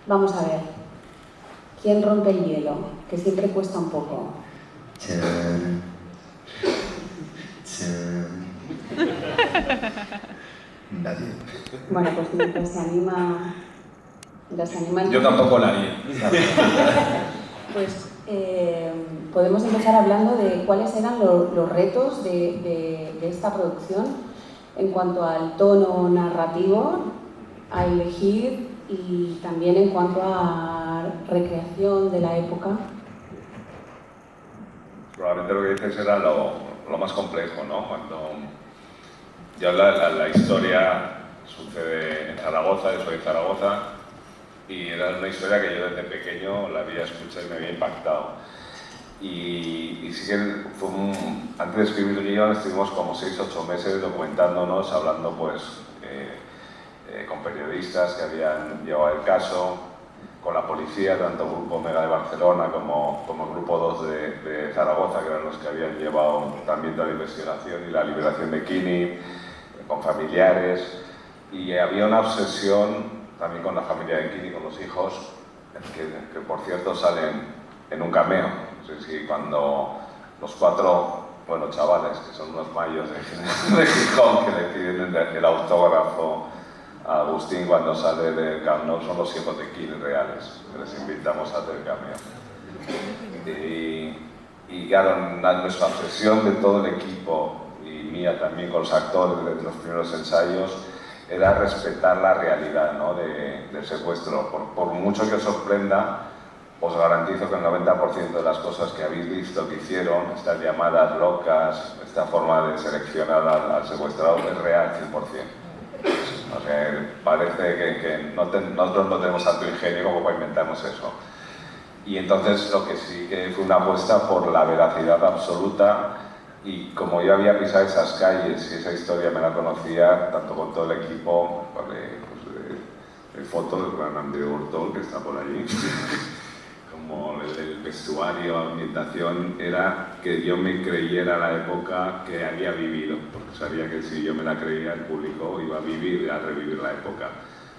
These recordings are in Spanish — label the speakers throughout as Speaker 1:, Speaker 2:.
Speaker 1: Vamos a ver. ¿Quién rompe el hielo? Que siempre cuesta un poco.
Speaker 2: Chan. Chan. Nadie.
Speaker 1: Bueno, pues mientras se anima...
Speaker 3: Yo tampoco la haría.
Speaker 1: Pues podemos empezar hablando de cuáles eran los retos de esta producción en cuanto al tono narrativo, a elegir y también en cuanto a recreación de la época.
Speaker 3: Probablemente lo que dices era lo más complejo, ¿no? Cuando ya la historia sucede en Zaragoza, yo soy de Zaragoza, y era una historia que yo desde pequeño la había escuchado y me había impactado. Y sí que antes de escribir el guión estuvimos como 6 o 8 meses documentándonos, hablando pues con periodistas que habían llevado el caso, con la policía, tanto el Grupo Omega de Barcelona como el Grupo 2 de Zaragoza, que eran los que habían llevado también toda la investigación y la liberación de Kini, con familiares. Y había una obsesión también con la familia de Kini, con los hijos, que por cierto salen en un cameo. Es decir, cuando los 4, bueno, chavales, que son unos mayos de Gijón, que le piden el autógrafo a Agustín cuando sale del Camp Nou, son los hijos de Kini reales, que les invitamos a hacer cameo. Y claro, nuestra obsesión de todo el equipo, y mía también con los actores desde los primeros ensayos, era respetar la realidad, ¿no? del secuestro. Por mucho que os sorprenda, os garantizo que el 90% de las cosas que habéis visto que hicieron, estas llamadas locas, esta forma de seleccionar al secuestrador, es real 100%. O sea, parece que nosotros no tenemos tanto ingenio como para inventarnos eso. Y entonces lo que sí que fue una apuesta por la veracidad absoluta. Y como yo había pisado esas calles y esa historia me la conocía, tanto con todo el equipo, de fotos del gran Andreu Ortol, que está por allí, como el vestuario, la ambientación, era que yo me creyera la época que había vivido, porque sabía que si yo me la creía, el público iba a vivir y a revivir la época.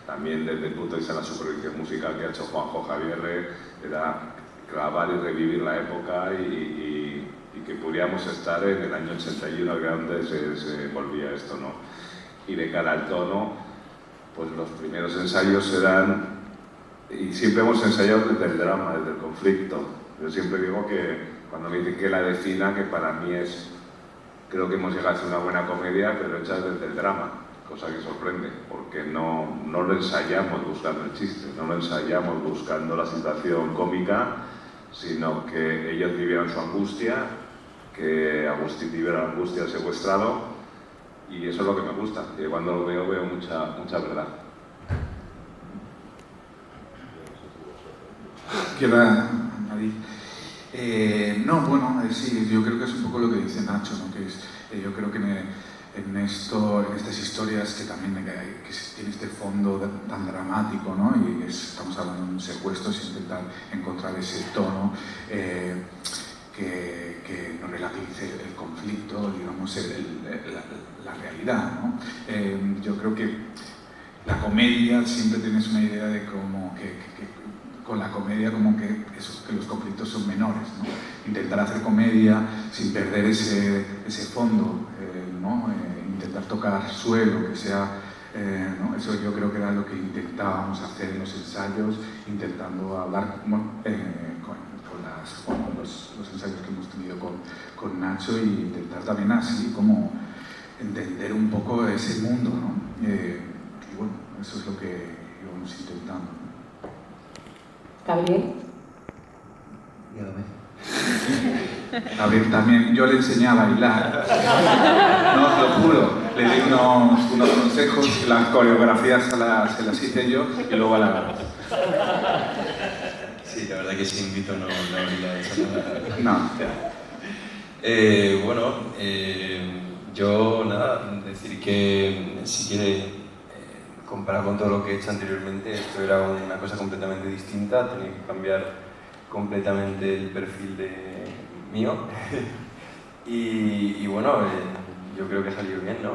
Speaker 3: También desde el punto de vista de la supervisión musical que ha hecho Juanjo Javier, era grabar y revivir la época y que pudiéramos estar en el año 81, que era donde se volvía esto, ¿no? Y de cara al tono, pues los primeros ensayos eran, y siempre hemos ensayado desde el drama, desde el conflicto. Yo siempre digo que cuando me dicen que la defina, que para mí es, creo que hemos llegado a hacer una buena comedia, pero hecha desde el drama, cosa que sorprende, porque no lo ensayamos buscando el chiste, no lo ensayamos buscando la situación cómica, sino que ellos vivieron su angustia, que Agustín viviera la angustia del secuestrado, y eso es lo que me gusta, y cuando lo veo mucha verdad.
Speaker 4: ¿Qué va, David? No, bueno, sí, yo creo que es un poco lo que dice Nacho, ¿no? Que es, yo creo que en estas historias que también que tiene este fondo tan dramático, ¿no? Y estamos hablando de un secuestro, es intentar encontrar ese tono que no relativice el conflicto, digamos, la realidad, ¿no? Yo creo que la comedia, siempre tienes una idea de cómo que con la comedia como que los conflictos son menores, ¿no? Intentar hacer comedia sin perder ese fondo, ¿no? Intentar tocar suelo, que sea, ¿no? Eso yo creo que era lo que intentábamos hacer en los ensayos, intentando hablar con los ensayos que hemos tenido con Nacho, y intentar también así como entender un poco ese mundo, ¿no? Y bueno, eso es lo que íbamos intentando, ¿no?
Speaker 1: Gabriel.
Speaker 4: Gabriel también, yo le enseñé a bailar, no os lo juro, le di unos consejos, las coreografías se las hice yo y luego a la gana.
Speaker 2: Sí, la verdad que si invito no habría hecho nada.
Speaker 4: No.
Speaker 2: Bueno, yo nada, decir que si quiere comparado con todo lo que he hecho anteriormente, esto era una cosa completamente distinta, tenía que cambiar completamente el perfil mío y bueno, yo creo que ha salido bien, ¿no?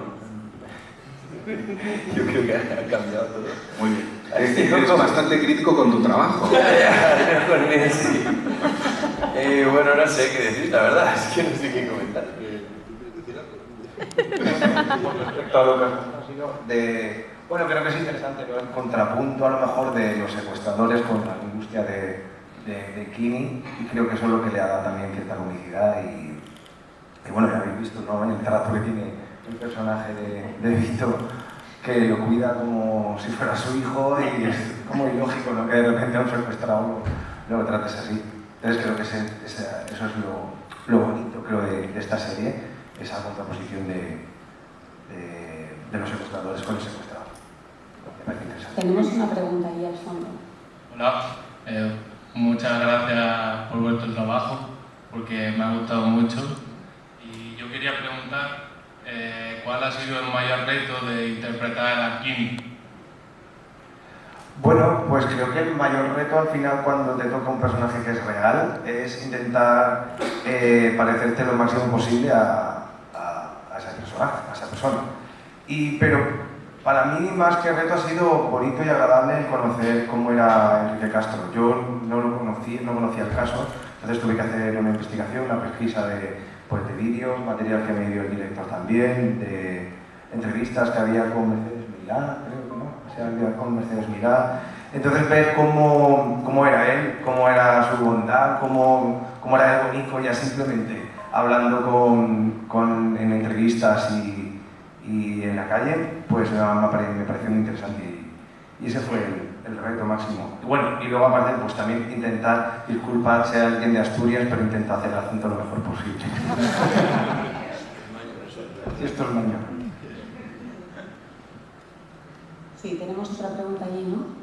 Speaker 2: Yo creo que ha cambiado todo.
Speaker 4: Muy bien. Eres bastante crítico con tu trabajo.
Speaker 2: Con él, sí. Bueno, no sé qué decir, la verdad, es que no sé qué comentar.
Speaker 5: Con respecto a lo que has dicho, bueno, creo que es interesante, ¿no? El contrapunto a lo mejor de los secuestradores con la angustia de Kini, y creo que eso es lo que le ha dado también cierta comicidad y bueno, ya habéis visto, ¿no? El trato que tiene el personaje de Vito, que lo cuida como si fuera su hijo, y es como ilógico, ¿no? Que de repente a un secuestrado lo trates así. Entonces creo que eso es lo bonito, creo, de esta serie, esa contraposición de los secuestradores con el secuestrado. Me parece interesante.
Speaker 1: Tenemos una pregunta ahí al fondo.
Speaker 6: Hola, muchas gracias por vuestro trabajo, porque me ha gustado mucho. Y yo quería preguntar, ¿cuál ha sido el mayor reto de interpretar a Kini?
Speaker 5: Bueno, pues creo que el mayor reto al final, cuando te toca un personaje que es real, es intentar parecerte lo máximo posible a ese personaje, a esa persona. Pero para mí, más que reto, ha sido bonito y agradable el conocer cómo era Enrique Castro. Yo no conocía el caso, entonces tuve que hacer una investigación, una pesquisa de vídeos, material que me dio el director también, de entrevistas que había con Mercedes Milá, creo que no, o sea, había con Mercedes Milá. Entonces ver cómo era él, cómo era su bondad, cómo era el bonito, ya simplemente hablando en entrevistas y en la calle, pues me pareció muy interesante y ese fue el reto máximo. Bueno, y luego aparte, pues también intentar, disculpad sea alguien de Asturias, pero intenta hacer el acento lo mejor posible. Si esto es mañana.
Speaker 1: Sí, tenemos otra pregunta allí, ¿no?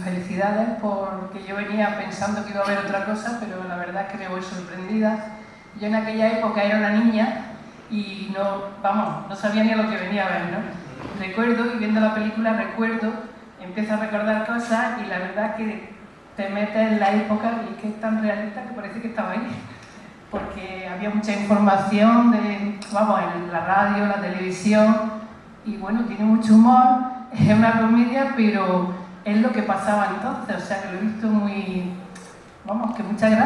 Speaker 7: Felicidades, porque yo venía pensando que iba a haber otra cosa, pero la verdad es que me voy sorprendida. Yo en aquella época era una niña y no sabía ni a lo que venía a ver, ¿no? Recuerdo, y viendo la película, empiezo a recordar cosas y la verdad que te metes en la época y es que es tan realista que parece que estaba ahí. Porque había mucha información en la radio, la televisión, y bueno, tiene mucho humor, es una comedia, pero es lo que pasaba entonces, o sea que lo he visto que muchas gracias.